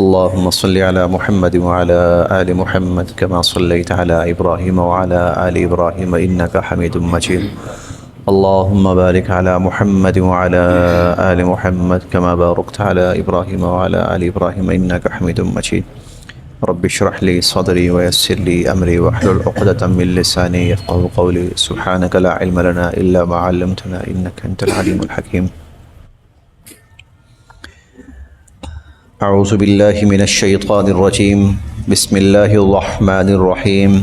اللهم صل على محمد وعلى آل محمد كما صليت على إبراهيم وعلى آل إبراهيم إنك حميد مجيد. اللهم بارك على محمد وعلى آل محمد كما باركت على إبراهيم وعلى آل إبراهيم إنك حميد مجيد. رب اشرح لي صدري ويسر لي أمري واحلل عقدة من لساني يفقهوا قولي. سبحانك لا علم لنا إلا ما علمتنا إنك أنت العليم الحكيم. أعوذ بالله من الشيطان الرجيم. بسم الله الرحمن الرحيم.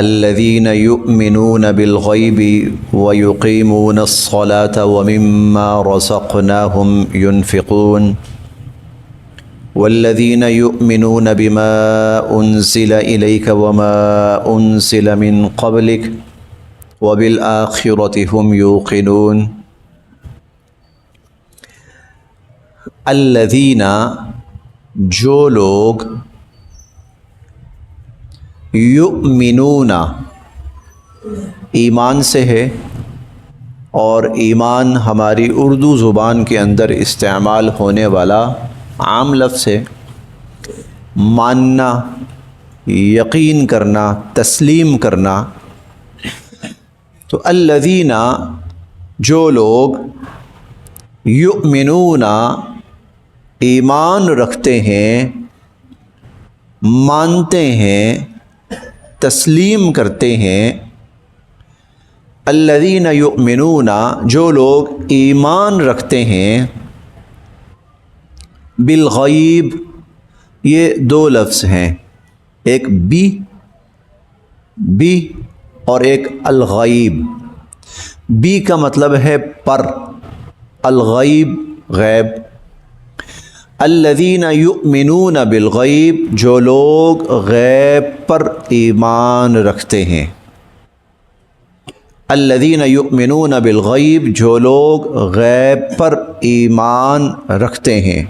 الذين يؤمنون بالغيب ويقيمون الصلاة ومما رزقناهم ينفقون والذين يؤمنون بما أنزل إليك وما أنزل من قبلك وبالآخرة هم يوقنون. الذین جو لوگ یؤمنون ایمان سے ہے، اور ایمان ہماری اردو زبان کے اندر استعمال ہونے والا عام لفظ ہے. ماننا، یقین کرنا، تسلیم کرنا. تو الذین جو لوگ یؤمنون ایمان رکھتے ہیں، مانتے ہیں، تسلیم کرتے ہیں. الذین یؤمنون جو لوگ ایمان رکھتے ہیں. بالغیب یہ دو لفظ ہیں، ایک بی اور ایک الغیب. بی کا مطلب ہے پر، الغیب غیب. الذین یؤمنون بالغیب جو لوگ غیب پر ایمان رکھتے ہیں. الذین یؤمنون بالغیب جو لوگ غیب پر ایمان رکھتے ہیں.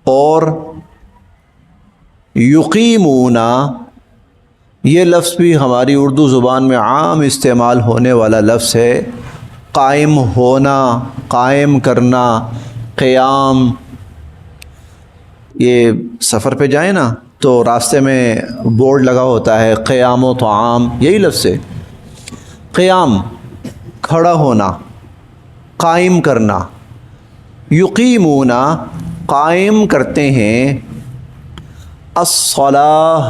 اور یقیمون یہ لفظ بھی ہماری اردو زبان میں عام استعمال ہونے والا لفظ ہے. قائم ہونا، قائم کرنا، قیام. یہ سفر پہ جائیں نا تو راستے میں بورڈ لگا ہوتا ہے قیام و طعام، یہی لفظ ہے. قیام کھڑا ہونا، قائم کرنا. یقیمون قائم کرتے ہیں. الصلاۃ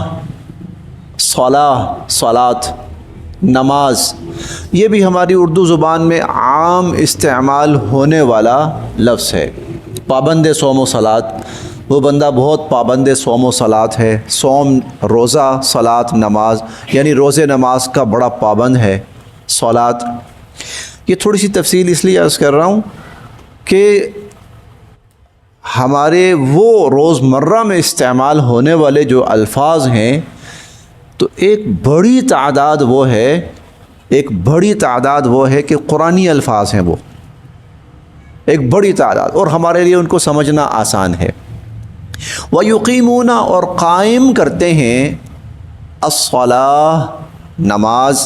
صلاۃ نماز، یہ بھی ہماری اردو زبان میں عام استعمال ہونے والا لفظ ہے. پابند صوم و صلاۃ، وہ بندہ بہت پابند صوم و صلاۃ ہے. صوم روزہ، صلاۃ نماز، یعنی روزے نماز کا بڑا پابند ہے. صلاۃ یہ تھوڑی سی تفصیل اس لیے عرض کر رہا ہوں کہ ہمارے وہ روزمرہ میں استعمال ہونے والے جو الفاظ ہیں تو ایک بڑی تعداد وہ ہے کہ قرآنی الفاظ ہیں. وہ ایک بڑی تعداد، اور ہمارے لیے ان کو سمجھنا آسان ہے. وَيُقِيمُونَ اور قائم کرتے ہیں. الصلاۃ نماز.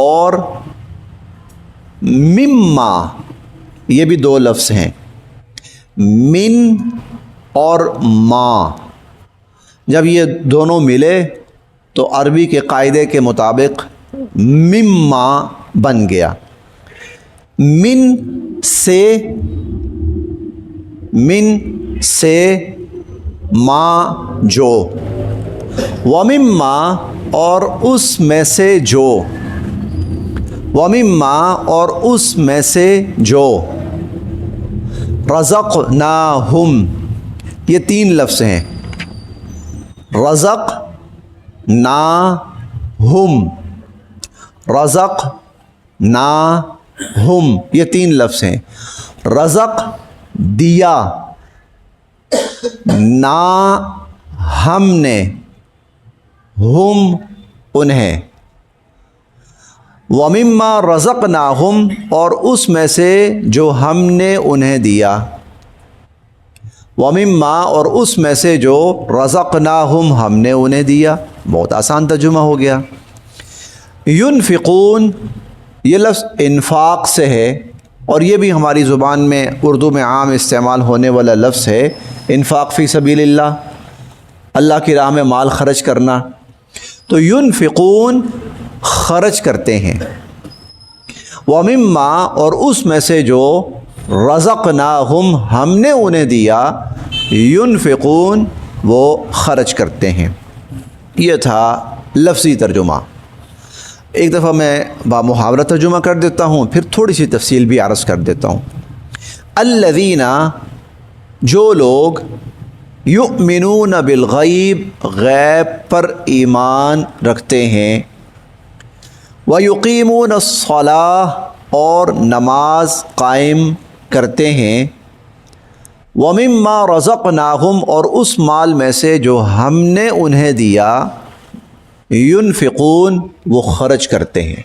اور مما یہ بھی دو لفظ ہیں، من اور ما. جب یہ دونوں ملے تو عربی کے قاعدے کے مطابق مما بن گیا. من سے ما جو، ومما اور اس میں سے جو، ومما اور اس میں سے جو. رزقناہم یہ تین لفظ ہیں. رزق نا ہم، رزق نا ہم یہ تین لفظ ہیں. رزق دیا، نا ہم نے، ہم انہیں. وَمِمَّا رَزَقْنَاهُمْ اور اس میں سے جو ہم نے انہیں دیا. وَمِمَّا اور اس میں سے جو رَزَقْنَاهُمْ ہم نے انہیں دیا. بہت آسان ترجمہ ہو گیا. ينفقون یہ لفظ انفاق سے ہے، اور یہ بھی ہماری زبان میں اردو میں عام استعمال ہونے والا لفظ ہے، انفاق فی سبیل اللہ، اللہ کی راہ میں مال خرچ کرنا۔ تو ينفقون خرچ کرتے ہیں، وَمِمَّا اور اس میں سے جو رزقناہم ہم نے انہیں دیا، ينفقون وہ خرچ کرتے ہیں۔ یہ تھا لفظی ترجمہ۔ ایک دفعہ میں بامحاورہ ترجمہ کر دیتا ہوں، پھر تھوڑی سی تفصیل بھی عرض کر دیتا ہوں۔ الذین جو لوگ یؤمنون بالغیب غیب پر ایمان رکھتے ہیں، ویقیمون الصلاۃ اور نماز قائم کرتے ہیں، ومما رزقناہم اور اس مال میں سے جو ہم نے انہیں دیا، ينفقون وہ خرچ کرتے ہیں۔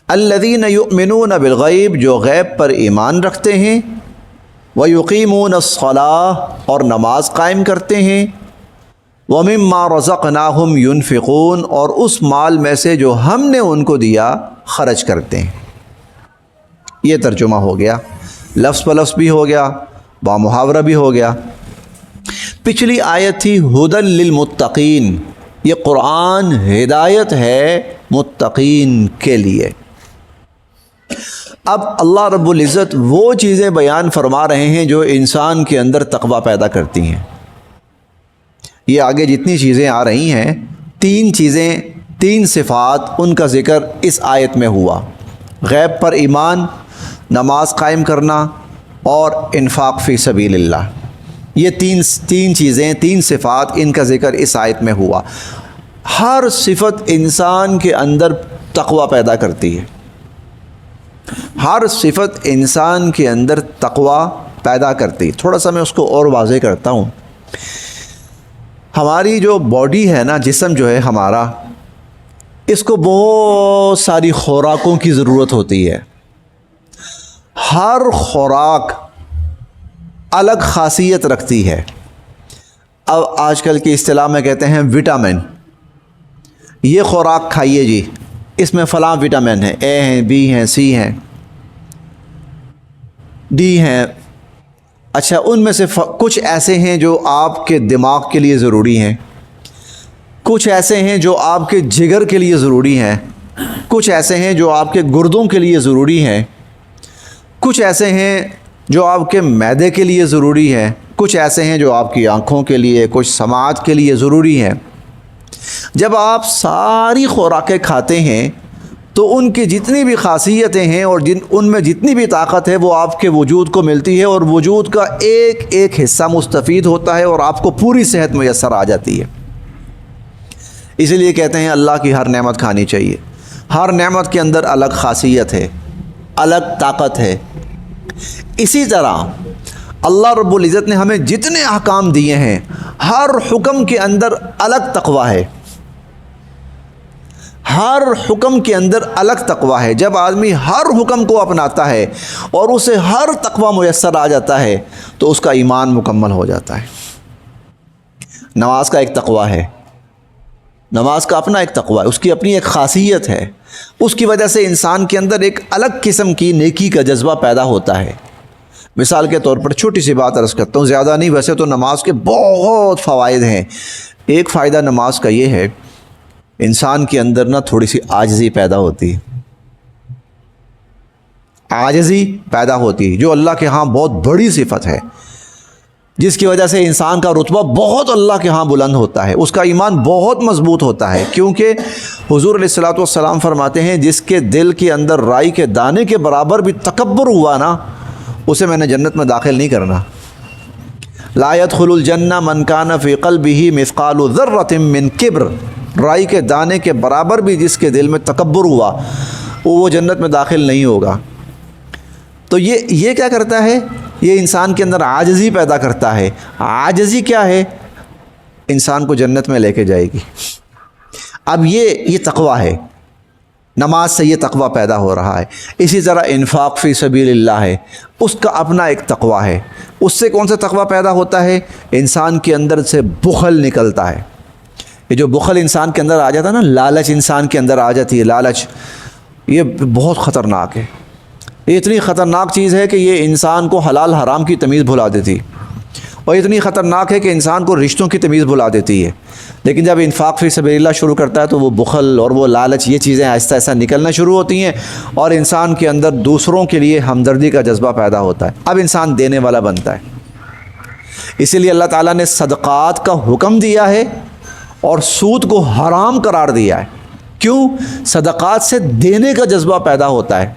الذین یؤمنون بالغیب جو غیب پر ایمان رکھتے ہیں، ویقیمون الصلاۃ اور نماز قائم کرتے ہیں، ومما رزقناہم ينفقون اور اس مال میں سے جو ہم نے ان کو دیا خرچ کرتے ہیں۔ یہ ترجمہ ہو گیا، لفظ بلفظ بھی ہو گیا، بامحاورہ بھی ہو گیا۔ پچھلی آیت تھی ہدی للمتقین، یہ قرآن ہدایت ہے متقین کے لیے۔ اب اللہ رب العزت وہ چیزیں بیان فرما رہے ہیں جو انسان کے اندر تقویٰ پیدا کرتی ہیں۔ یہ آگے جتنی چیزیں آ رہی ہیں، تین چیزیں، تین صفات، ان کا ذکر اس آیت میں ہوا، غیب پر ایمان، نماز قائم کرنا اور انفاق فی سبیل اللہ۔ یہ تین چیزیں، تین صفات، ان کا ذکر اس آیت میں ہوا۔ ہر صفت انسان کے اندر تقویٰ پیدا کرتی ہے، ہر صفت انسان کے اندر تقویٰ پیدا کرتی ہے۔ تھوڑا سا میں اس کو اور واضح کرتا ہوں۔ ہماری جو باڈی ہے نا، جسم جو ہے ہمارا، اس کو بہت ساری خوراکوں کی ضرورت ہوتی ہے۔ ہر خوراک الگ خاصیت رکھتی ہے۔ اب آج کل کی اصطلاح میں کہتے ہیں وٹامن، یہ خوراک کھائیے جی، اس میں فلاں وٹامن ہے، اے ہیں، بی ہیں، سی ہیں، ڈی ہیں۔ اچھا، ان میں سے کچھ ایسے ہیں جو آپ کے دماغ کے لیے ضروری ہیں، کچھ ایسے ہیں جو آپ کے جگر کے لیے ضروری ہیں، کچھ ایسے ہیں جو آپ کے گردوں کے لیے ضروری ہیں، کچھ ایسے ہیں جو آپ کے معدے کے لیے ضروری ہے، کچھ ایسے ہیں جو آپ کی آنکھوں کے لیے، کچھ سماعت کے لیے ضروری ہیں۔ جب آپ ساری خوراکیں کھاتے ہیں تو ان کی جتنی بھی خاصیتیں ہیں اور ان میں جتنی بھی طاقت ہے وہ آپ کے وجود کو ملتی ہے، اور وجود کا ایک ایک حصہ مستفید ہوتا ہے اور آپ کو پوری صحت میسر آ جاتی ہے۔ اسی لیے کہتے ہیں اللہ کی ہر نعمت کھانی چاہیے۔ ہر نعمت کے اندر الگ خاصیت ہے، الگ طاقت ہے۔ اسی طرح اللہ رب العزت نے ہمیں جتنے احکام دیے ہیں، ہر حکم کے اندر الگ تقویٰ ہے، ہر حکم کے اندر الگ تقویٰ ہے۔ جب آدمی ہر حکم کو اپناتا ہے اور اسے ہر تقویٰ میسر آ جاتا ہے تو اس کا ایمان مکمل ہو جاتا ہے۔ نماز کا ایک تقویٰ ہے، نماز کا اپنا ایک تقویٰ ہے، اس کی اپنی ایک خاصیت ہے، اس کی وجہ سے انسان کے اندر ایک الگ قسم کی نیکی کا جذبہ پیدا ہوتا ہے۔ مثال کے طور پر چھوٹی سی بات عرض کرتا ہوں، زیادہ نہیں، ویسے تو نماز کے بہت فوائد ہیں۔ ایک فائدہ نماز کا یہ ہے، انسان کے اندر نا تھوڑی سی عاجزی پیدا ہوتی ہے، عاجزی پیدا ہوتی ہے، جو اللہ کے ہاں بہت بڑی صفت ہے، جس کی وجہ سے انسان کا رتبہ بہت اللہ کے ہاں بلند ہوتا ہے، اس کا ایمان بہت مضبوط ہوتا ہے۔ کیونکہ حضور علیہ الصلوۃ والسلام فرماتے ہیں، جس کے دل کے اندر رائی کے دانے کے برابر بھی تکبر ہوا نا، اسے میں نے جنت میں داخل نہیں کرنا۔ لا يدخل الجنہ من کان فی قلبہ مثقال ذرۃ من کبر، رائی کے دانے کے برابر بھی جس کے دل میں تکبر ہوا وہ جنت میں داخل نہیں ہوگا۔ تو یہ کیا کرتا ہے؟ یہ انسان کے اندر عاجزی پیدا کرتا ہے۔ عاجزی کیا ہے؟ انسان کو جنت میں لے کے جائے گی۔ اب یہ تقویٰ ہے، نماز سے یہ تقویٰ پیدا ہو رہا ہے۔ اسی طرح انفاق فی سبیل اللہ ہے، اس کا اپنا ایک تقویٰ ہے۔ اس سے کون سا تقویٰ پیدا ہوتا ہے؟ انسان کے اندر سے بخل نکلتا ہے، یہ جو بخل انسان کے اندر آ جاتا ہے نا، لالچ انسان کے اندر آ جاتی ہے، لالچ، یہ بہت خطرناک ہے. یہ اتنی خطرناک چیز ہے کہ یہ انسان کو حلال حرام کی تمیز بھلا دیتی، اور اتنی خطرناک ہے کہ انسان کو رشتوں کی تمیز بھلا دیتی ہے. لیکن جب انفاق فی سبیل اللہ شروع کرتا ہے تو وہ بخل اور وہ لالچ، یہ چیزیں آہستہ آہستہ نکلنا شروع ہوتی ہیں، اور انسان کے اندر دوسروں کے لیے ہمدردی کا جذبہ پیدا ہوتا ہے. اب انسان دینے والا بنتا ہے. اسی لیے اللہ تعالیٰ نے صدقات کا حکم دیا ہے اور سود کو حرام قرار دیا ہے. کیوں؟ صدقات سے دینے کا جذبہ پیدا ہوتا ہے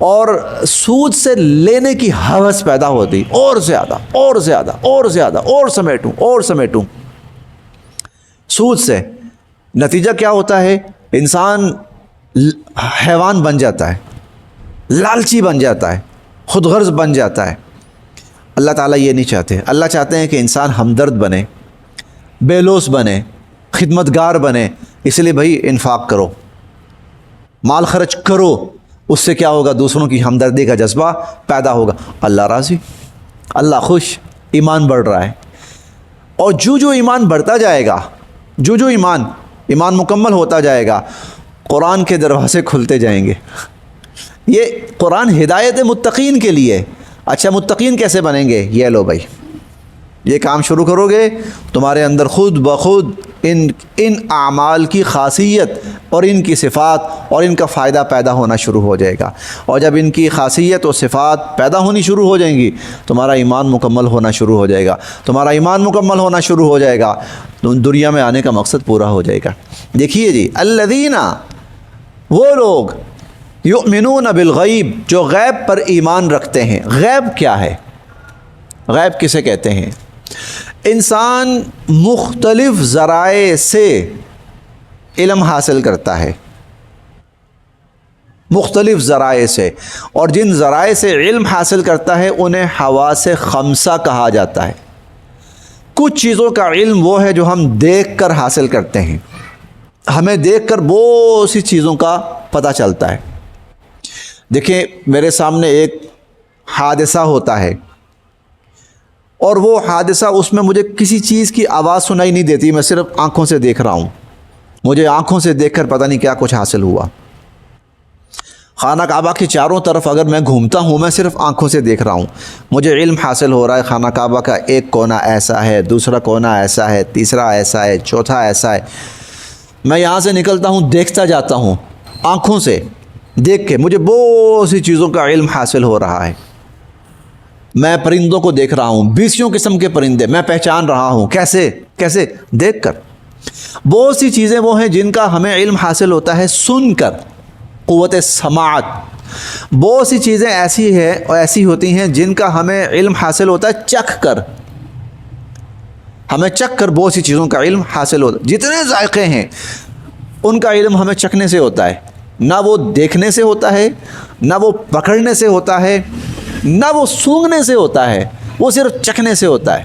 اور سود سے لینے کی ہوس پیدا ہوتی، اور زیادہ اور زیادہ اور زیادہ اور سمیٹوں. سود سے نتیجہ کیا ہوتا ہے؟ انسان حیوان بن جاتا ہے، لالچی بن جاتا ہے، خود غرض بن جاتا ہے. اللہ تعالیٰ یہ نہیں چاہتے. اللہ چاہتے ہیں کہ انسان ہمدرد بنے، بے لوث بنے، خدمتگار بنے. اس لیے بھائی انفاق کرو، مال خرچ کرو. اس سے کیا ہوگا؟ دوسروں کی ہمدردی کا جذبہ پیدا ہوگا. اللہ راضی، اللہ خوش، ایمان بڑھ رہا ہے. اور جو ایمان بڑھتا جائے گا، جو ایمان مکمل ہوتا جائے گا، قرآن کے دروازے کھلتے جائیں گے. یہ قرآن ہدایت متقین کے لیے. اچھا متقین کیسے بنیں گے؟ یہ لو بھائی، یہ کام شروع کرو گے، تمہارے اندر خود بخود ان اعمال کی خاصیت اور ان کی صفات اور ان کا فائدہ پیدا ہونا شروع ہو جائے گا. اور جب ان کی خاصیت اور صفات پیدا ہونی شروع ہو جائیں گی، تمہارا ایمان مکمل ہونا شروع ہو جائے گا. تمہارا ایمان مکمل ہونا شروع ہو جائے گا، تو دنیا میں آنے کا مقصد پورا ہو جائے گا. دیکھیے جی، الذین، وہ لوگ، یؤمنون بالغیب، جو غیب پر ایمان رکھتے ہیں. غیب کیا ہے؟ غیب کسے کہتے ہیں؟ انسان مختلف ذرائع سے علم حاصل کرتا ہے، مختلف ذرائع سے، اور جن ذرائع سے علم حاصل کرتا ہے انہیں حواس خمسہ کہا جاتا ہے. کچھ چیزوں کا علم وہ ہے جو ہم دیکھ کر حاصل کرتے ہیں. ہمیں دیکھ کر بہت سی چیزوں کا پتہ چلتا ہے. دیکھیں، میرے سامنے ایک حادثہ ہوتا ہے، اور وہ حادثہ، اس میں مجھے کسی چیز کی آواز سنائی نہیں دیتی، میں صرف آنکھوں سے دیکھ رہا ہوں. مجھے آنکھوں سے دیکھ کر پتہ نہیں کیا کچھ حاصل ہوا. خانہ کعبہ کے چاروں طرف اگر میں گھومتا ہوں، میں صرف آنکھوں سے دیکھ رہا ہوں، مجھے علم حاصل ہو رہا ہے خانہ کعبہ کا ایک کونا ایسا ہے، دوسرا کونا ایسا ہے، تیسرا ایسا ہے، چوتھا ایسا ہے. میں یہاں سے نکلتا ہوں، دیکھتا جاتا ہوں، آنکھوں سے دیکھ کے مجھے بہت سی چیزوں کا علم حاصل ہو رہا ہے. میں پرندوں کو دیکھ رہا ہوں، 20 قسم کے پرندے میں پہچان رہا ہوں. کیسے؟ دیکھ کر. بہت سی چیزیں وہ ہیں جن کا ہمیں علم حاصل ہوتا ہے سن کر، قوت سماعت. بہت سی چیزیں ایسی ہوتی ہیں جن کا ہمیں علم حاصل ہوتا ہے چکھ کر. ہمیں چکھ کر بہت سی چیزوں کا علم حاصل ہوتا ہے. جتنے ذائقے ہیں ان کا علم ہمیں چکھنے سے ہوتا ہے، نہ وہ دیکھنے سے ہوتا ہے، نہ وہ پکڑنے سے ہوتا ہے، نہ وہ سونگھنے سے ہوتا ہے، وہ صرف چکھنے سے ہوتا ہے.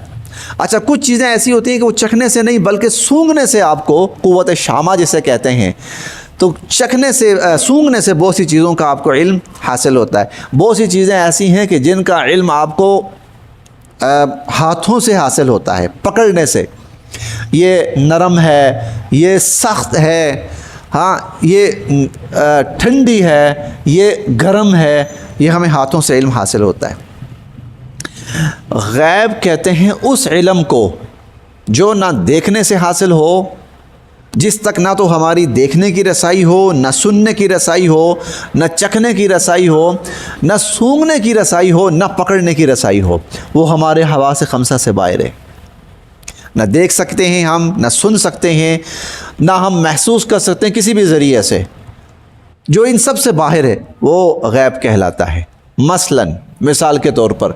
اچھا، کچھ چیزیں ایسی ہوتی ہیں کہ وہ چکھنے سے نہیں بلکہ سونگھنے سے آپ کو، قوت شامہ جسے کہتے ہیں، تو چکھنے سے، سونگھنے سے بہت سی چیزوں کا آپ کو علم حاصل ہوتا ہے. بہت سی چیزیں ایسی ہیں کہ جن کا علم آپ کو ہاتھوں سے حاصل ہوتا ہے، پکڑنے سے. یہ نرم ہے، یہ سخت ہے، ہاں یہ ٹھنڈی ہے، یہ گرم ہے، یہ ہمیں ہاتھوں سے علم حاصل ہوتا ہے. غیب کہتے ہیں اس علم کو جو نہ دیکھنے سے حاصل ہو، جس تک نہ تو ہماری دیکھنے کی رسائی ہو، نہ سننے کی رسائی ہو، نہ چکھنے کی رسائی ہو، نہ سونگھنے کی رسائی ہو، نہ پکڑنے کی رسائی ہو. وہ ہمارے حواس خمسہ سے باہر ہے. نہ دیکھ سکتے ہیں ہم، نہ سن سکتے ہیں، نہ ہم محسوس کر سکتے ہیں کسی بھی ذریعے سے. جو ان سب سے باہر ہے وہ غیب کہلاتا ہے. مثال کے طور پر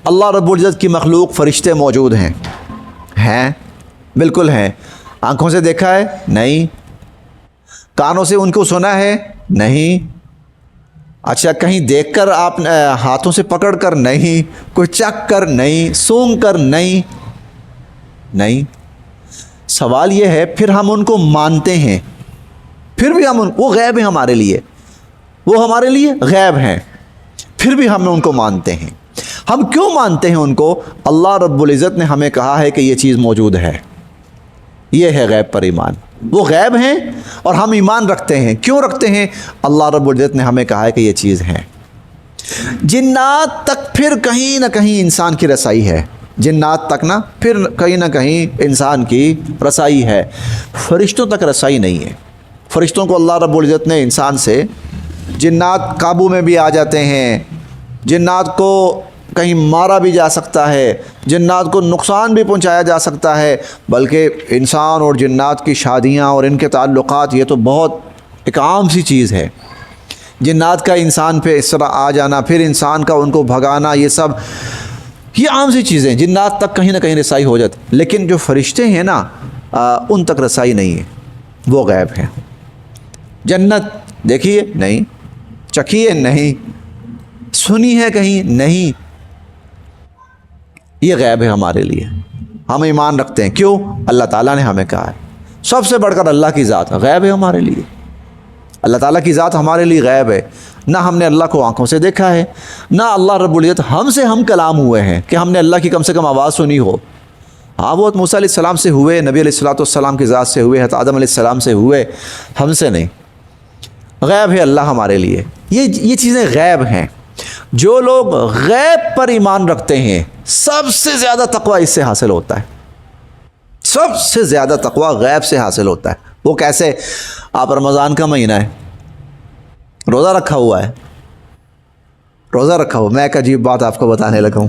اللہ رب العزت کی مخلوق فرشتے موجود ہیں، بالکل ہیں. آنکھوں سے دیکھا ہے؟ نہیں. کانوں سے ان کو سنا ہے؟ نہیں. اچھا، کہیں دیکھ کر آپ ہاتھوں سے پکڑ کر؟ نہیں. کوئی چکھ کر؟ نہیں. سونگ کر؟ نہیں. سوال یہ ہے، پھر ہم ان کو مانتے ہیں، پھر بھی وہ غیب ہیں ہمارے لیے، وہ ہمارے لیے غیب ہیں، پھر بھی ہم ان کو مانتے ہیں. ہم کیوں مانتے ہیں ان کو؟ اللہ رب العزت نے ہمیں کہا ہے کہ یہ چیز موجود ہے. یہ ہے غیب پر ایمان. وہ غیب ہیں اور ہم ایمان رکھتے ہیں. کیوں رکھتے ہیں؟ اللہ رب العزت نے ہمیں کہا ہے کہ یہ چیز ہے. جنات تک پھر کہیں نہ کہیں انسان کی رسائی ہے. جنات تک نا پھر کہیں نہ کہیں انسان کی رسائی ہے. فرشتوں تک رسائی نہیں ہے. فرشتوں کو اللہ رب العزت نے انسان سے، جنات قابو میں بھی آ جاتے ہیں، جنات کو کہیں مارا بھی جا سکتا ہے، جنات کو نقصان بھی پہنچایا جا سکتا ہے، بلکہ انسان اور جنات کی شادیاں اور ان کے تعلقات یہ تو بہت ایک عام سی چیز ہے. جنات کا انسان پہ اس طرح آ جانا، پھر انسان کا ان کو بھگانا، یہ سب یہ عام سی چیزیں. جنات تک کہیں نہ کہیں رسائی ہو جاتی. لیکن جو فرشتے ہیں نا ان تک رسائی نہیں ہے. وہ غیب ہے. جنت دیکھیے نہیں، چکھیے نہیں، سنی ہے کہیں نہیں. یہ غیب ہے ہمارے لیے. ہم ایمان رکھتے ہیں. کیوں؟ اللہ تعالیٰ نے ہمیں کہا ہے. سب سے بڑھ کر اللہ کی ذات غیب ہے ہمارے لیے. اللہ تعالیٰ کی ذات ہمارے لیے غیب ہے. نہ ہم نے اللہ کو آنکھوں سے دیکھا ہے، نہ اللہ رب العزت ہم سے ہم کلام ہوئے ہیں کہ ہم نے اللہ کی کم سے کم آواز سنی ہو. ہاں وہ موسیٰ علیہ السلام سے ہوئے، نبی علیہ السلام کی ذات سے ہوئے، حضرت آدم علیہ السلام سے ہوئے، ہم سے نہیں. غیب ہے اللہ ہمارے لیے. یہ چیزیں غیب ہیں. جو لوگ غیب پر ایمان رکھتے ہیں سب سے زیادہ تقویٰ اس سے حاصل ہوتا ہے. سب سے زیادہ تقویٰ غیب سے حاصل ہوتا ہے. وہ کیسے؟ آپ رمضان کا مہینہ ہے، روزہ رکھا ہوا ہے، روزہ رکھا ہوا. میں ایک عجیب بات آپ کو بتانے لگا ہوں،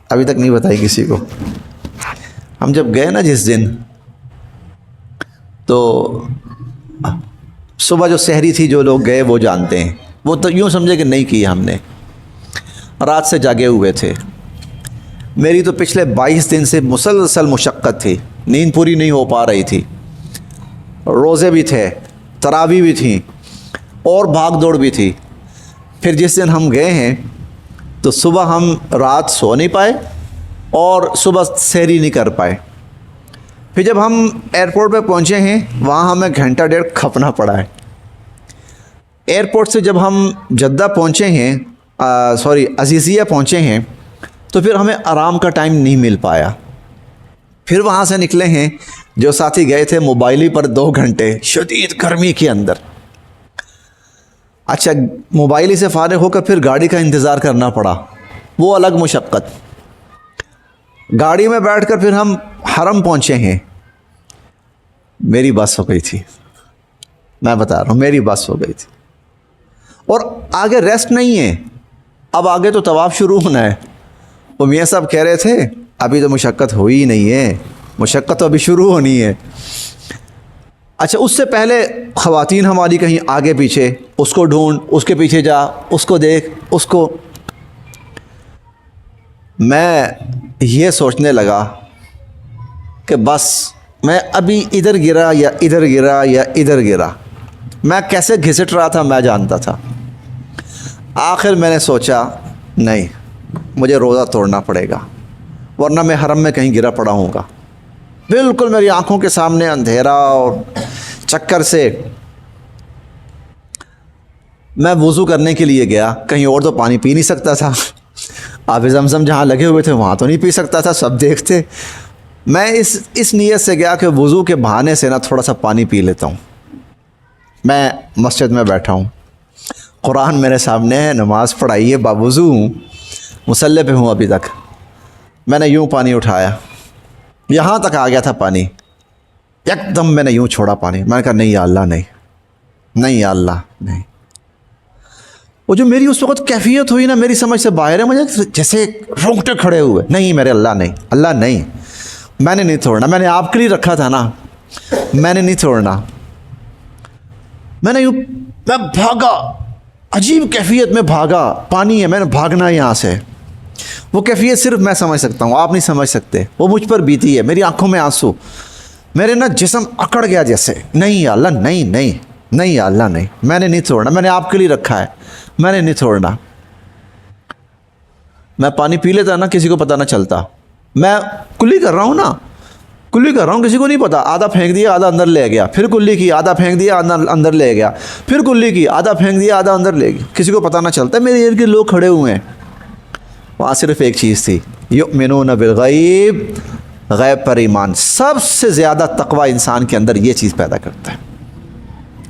ابھی تک نہیں بتائی کسی کو. ہم جب گئے نا جس دن، تو صبح جو سحری تھی جو لوگ گئے وہ جانتے ہیں. وہ تو یوں سمجھے کہ نہیں کی ہم نے، رات سے جاگے ہوئے تھے. میری تو پچھلے 22 دن سے مسلسل مشقت تھی، نیند پوری نہیں ہو پا رہی تھی. روزے بھی تھے، تراویح بھی تھیں، اور بھاگ دوڑ بھی تھی. پھر جس دن ہم گئے ہیں تو صبح ہم رات سو نہیں پائے اور صبح سحری نہیں کر پائے. پھر جب ہم ایئرپورٹ پہ پہنچے ہیں وہاں ہمیں گھنٹہ ڈیڑھ کھپنا پڑا ہے. ایئرپورٹ سے جب ہم جدہ پہنچے ہیں، عزیزیہ پہنچے ہیں، تو پھر ہمیں آرام کا ٹائم نہیں مل پایا. پھر وہاں سے نکلے ہیں، جو ساتھی گئے تھے موبائل پر 2 گھنٹے شدید گرمی کے اندر. اچھا موبائل سے فارغ ہو کر پھر گاڑی کا انتظار کرنا پڑا، وہ الگ مشقت. گاڑی میں بیٹھ کر پھر ہم حرم پہنچے ہیں. میری بس ہو گئی تھی، میں بتا رہا ہوں میری بس ہو گئی تھی. اور آگے ریسٹ نہیں ہے، اب آگے تو طواف شروع ہونا ہے. وہ میاں صاحب کہہ رہے تھے ابھی تو مشقت ہوئی نہیں ہے، مشقت تو ابھی شروع ہونی ہے. اچھا اس سے پہلے خواتین ہماری کہیں آگے پیچھے، اس کو ڈھونڈ، اس کے پیچھے جا، اس کو دیکھ، اس کو. میں یہ سوچنے لگا کہ بس میں ابھی ادھر گرا یا ادھر گرا یا ادھر گرا. میں کیسے گھسٹ رہا تھا میں جانتا تھا. آخر میں نے سوچا نہیں، مجھے روزہ توڑنا پڑے گا ورنہ میں حرم میں کہیں گرا پڑا ہوں گا. بالکل میری آنکھوں کے سامنے اندھیرا اور چکر سے. میں وضو کرنے کے لیے گیا، کہیں اور تو پانی پی نہیں سکتا تھا. آب زمزم جہاں لگے ہوئے تھے وہاں تو نہیں پی سکتا تھا، سب دیکھتے. میں اس نیت سے گیا کہ وضو کے بہانے سے نا تھوڑا سا پانی پی لیتا ہوں. میں مسجد میں بیٹھا ہوں، قرآن میرے سامنے ہے، نماز پڑھائی ہے، باوضو ہوں، مصلی پہ ہوں ابھی تک. میں نے یوں پانی اٹھایا، یہاں تک آ گیا تھا پانی. ایک دم میں نے یوں چھوڑا پانی. میں نے کہا نہیں یا اللہ نہیں، نہیں یا اللہ نہیں. وہ جو میری اس وقت کیفیت ہوئی نا میری سمجھ سے باہر ہے، مجھے جیسے رونگٹے کھڑے ہوئے. نہیں میرے اللہ نہیں، اللہ نہیں، میں نے نہیں چھوڑنا. میں نے آپ کے لیے رکھا تھا نا، میں نے نہیں چھوڑنا. میں بھاگا، عجیب کیفیت میں بھاگا. پانی ہے، میں نے بھاگنا یہاں سے. وہ کیفیت صرف میں سمجھ سکتا ہوں، آپ نہیں سمجھ سکتے. وہ مجھ پر بیتی ہے، میری آنکھوں میں آنسو، میرے نا جسم اکڑ گیا جیسے. نہیں یا اللہ نہیں، نہیں، نہیں یا اللہ نہیں، میں نے نہیں چھوڑنا. میں نے آپ کے لیے رکھا ہے، میں نے نہیں چھوڑنا. میں پانی پی لیتا نا کسی کو پتہ نہ چلتا. میں کلی کر رہا ہوں نا، کلی کر رہا ہوں، کسی کو نہیں پتا. آدھا پھینک دیا آدھا اندر لے گیا، پھر کلی کی، آدھا پھینک دیا آدھا اندر لے گیا، پھر کلی کی، آدھا پھینک دیا آدھا اندر لے گیا. کسی کو پتہ نہ چلتا. میرے ارد گرد لوگ کھڑے ہوئے ہیں. وہاں صرف ایک چیز تھی، یؤمنون بالغیب غیب پر ایمان سب سے زیادہ تقوی انسان کے اندر یہ چیز پیدا کرتا ہے،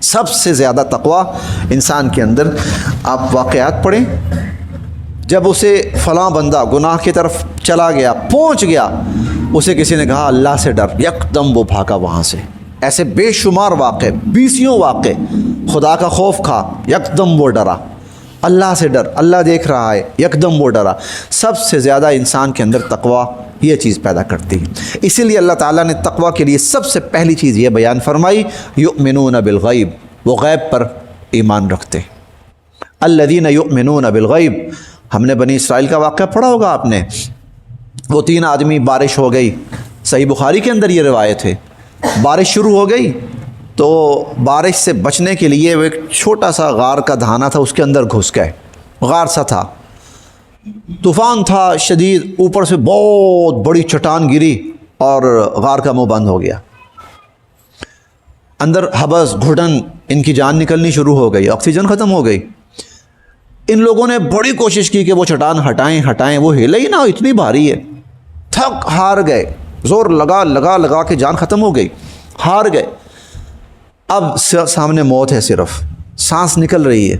سب سے زیادہ تقوی انسان کے اندر۔ آپ واقعات پڑھیں، جب اسے فلاں بندہ گناہ کی طرف چلا گیا، پہنچ گیا، اسے کسی نے کہا اللہ سے ڈر، یکدم وہ بھاگا وہاں سے۔ ایسے بے شمار واقع، بیسیوں واقع، خدا کا خوف کھا، یکدم وہ ڈرا، اللہ سے ڈر، اللہ دیکھ رہا ہے، یکدم وہ ڈرا۔ سب سے زیادہ انسان کے اندر تقوی یہ چیز پیدا کرتی ہے۔ اسی لیے اللہ تعالیٰ نے تقوی کے لیے سب سے پہلی چیز یہ بیان فرمائی، یؤمنون بالغیب، وہ غیب پر ایمان رکھتے ہیں۔ الذین یؤمنون بالغیب، ہم نے بنی اسرائیل کا واقعہ پڑھا ہوگا آپ نے، وہ 3 آدمی، بارش ہو گئی، صحیح بخاری کے اندر یہ روایت ہے، بارش شروع ہو گئی تو بارش سے بچنے کے لیے وہ ایک چھوٹا سا غار کا دھانہ تھا، اس کے اندر گھس گئے، غار سا تھا، طوفان تھا شدید، اوپر سے بہت بڑی چٹان گری اور غار کا منہ بند ہو گیا، اندر حبس گھٹن، ان کی جان نکلنی شروع ہو گئی، آکسیجن ختم ہو گئی۔ ان لوگوں نے بڑی کوشش کی کہ وہ چٹان ہٹائیں، وہ ہلے ہی نہ، اتنی بھاری ہے، تھک ہار گئے، زور لگا کے جان ختم ہو گئی، ہار گئے۔ اب سامنے موت ہے، صرف سانس نکل رہی ہے۔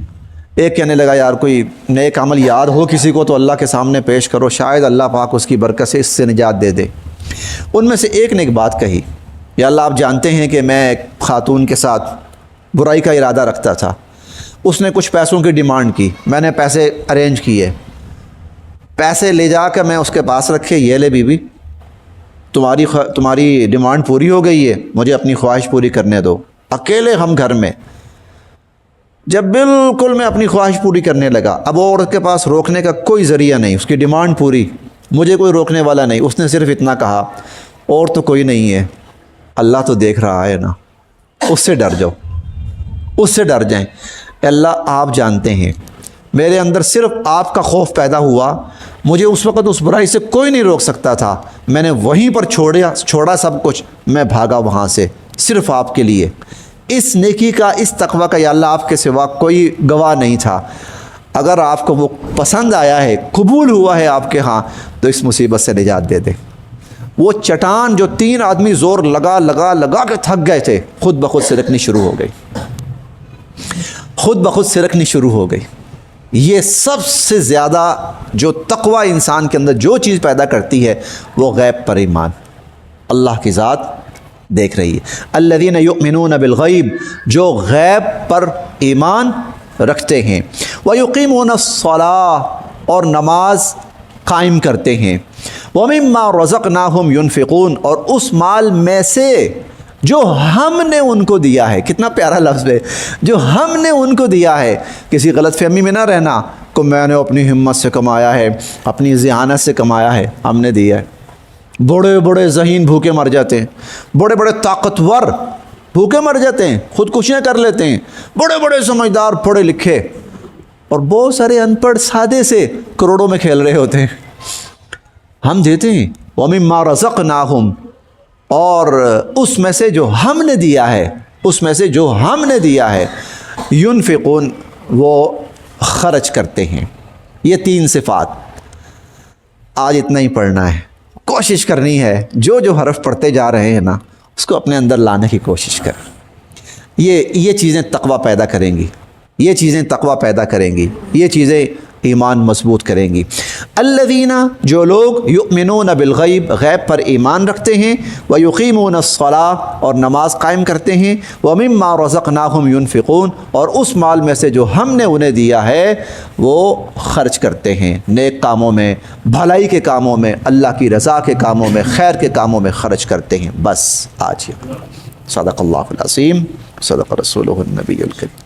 ایک کہنے لگا یار کوئی نیک عمل یاد ہو کسی کو تو اللہ کے سامنے پیش کرو، شاید اللہ پاک اس کی برکت سے اس سے نجات دے دے۔ ان میں سے ایک نے ایک بات کہی، یا اللہ آپ جانتے ہیں کہ میں ایک خاتون کے ساتھ برائی کا ارادہ رکھتا تھا، اس نے کچھ پیسوں کی ڈیمانڈ کی، میں نے پیسے ارینج کیے، پیسے لے جا کر میں اس کے پاس رکھے، یہ لے بی بی تمہاری ڈیمانڈ پوری ہو گئی ہے، مجھے اپنی خواہش پوری کرنے دو۔ اکیلے ہم گھر میں، جب بالکل میں اپنی خواہش پوری کرنے لگا، اب عورت کے پاس روکنے کا کوئی ذریعہ نہیں، اس کی ڈیمانڈ پوری، مجھے کوئی روکنے والا نہیں، اس نے صرف اتنا کہا، اور تو کوئی نہیں ہے، اللہ تو دیکھ رہا ہے نا، اس سے ڈر جاؤ، اس سے ڈر جائیں۔ اللہ آپ جانتے ہیں، میرے اندر صرف آپ کا خوف پیدا ہوا، مجھے اس وقت اس برائی سے کوئی نہیں روک سکتا تھا، میں نے وہیں پر چھوڑا سب کچھ، میں بھاگا وہاں سے صرف آپ کے لیے۔ اس نیکی کا، اس تقوی کا یا اللہ آپ کے سوا کوئی گواہ نہیں تھا۔ اگر آپ کو وہ پسند آیا ہے، قبول ہوا ہے آپ کے ہاں، تو اس مصیبت سے نجات دے دے۔ وہ چٹان جو 3 آدمی زور لگا کے تھک گئے تھے، خود بخود سرکنی شروع ہو گئی، خود بخود سرکنی شروع ہو گئی۔ یہ سب سے زیادہ جو تقوی انسان کے اندر جو چیز پیدا کرتی ہے وہ غیب پر ایمان، اللہ کی ذات دیکھ رہی ہے۔ الذین یؤمنون بالغیب، جو غیب پر ایمان رکھتے ہیں، ویقیمون الصلاۃ، اور نماز قائم کرتے ہیں، ومما رزقناہم ینفقون، اور اس مال میں سے جو ہم نے ان کو دیا ہے۔ کتنا پیارا لفظ ہے، جو ہم نے ان کو دیا ہے۔ کسی غلط فہمی میں نہ رہنا کہ میں نے اپنی ہمت سے کمایا ہے، اپنی ذہانت سے کمایا ہے، ہم نے دیا ہے۔ بڑے بڑے ذہین بھوکے مر جاتے ہیں، بڑے بڑے طاقتور بھوکے مر جاتے ہیں، خودکشیاں کر لیتے ہیں، بڑے بڑے سمجھدار پڑھے لکھے، اور بہت سارے ان پڑھ سادے سے کروڑوں میں کھیل رہے ہوتے ہیں۔ ہم دیتے ہیں، وَمِمَّا رَزَقْنَاهُمْ، اور اس میں سے جو ہم نے دیا ہے، اس میں سے جو ہم نے دیا ہے، ينفقون، وہ خرچ کرتے ہیں۔ یہ 3 صفات آج اتنا ہی پڑھنا ہے، کوشش کرنی ہے، جو حرف پڑھتے جا رہے ہیں نا اس کو اپنے اندر لانے کی کوشش کریں۔ یہ چیزیں تقوی پیدا کریں گی، یہ چیزیں تقوی پیدا کریں گی، یہ چیزیں ایمان مضبوط کریں گی۔ الذین، جو لوگ یؤمنون بالغیب، غیب پر ایمان رکھتے ہیں، ویقیمون الصلاۃ، اور نماز قائم کرتے ہیں، ومما رزقناہم ینفقون، اور اس مال میں سے جو ہم نے انہیں دیا ہے وہ خرچ کرتے ہیں، نیک کاموں میں، بھلائی کے کاموں میں، اللہ کی رضا کے کاموں میں، خیر کے کاموں میں خرچ کرتے ہیں۔ بس آج یہ صدق اللہ العظیم، صدق رسولہ النبی الکریم۔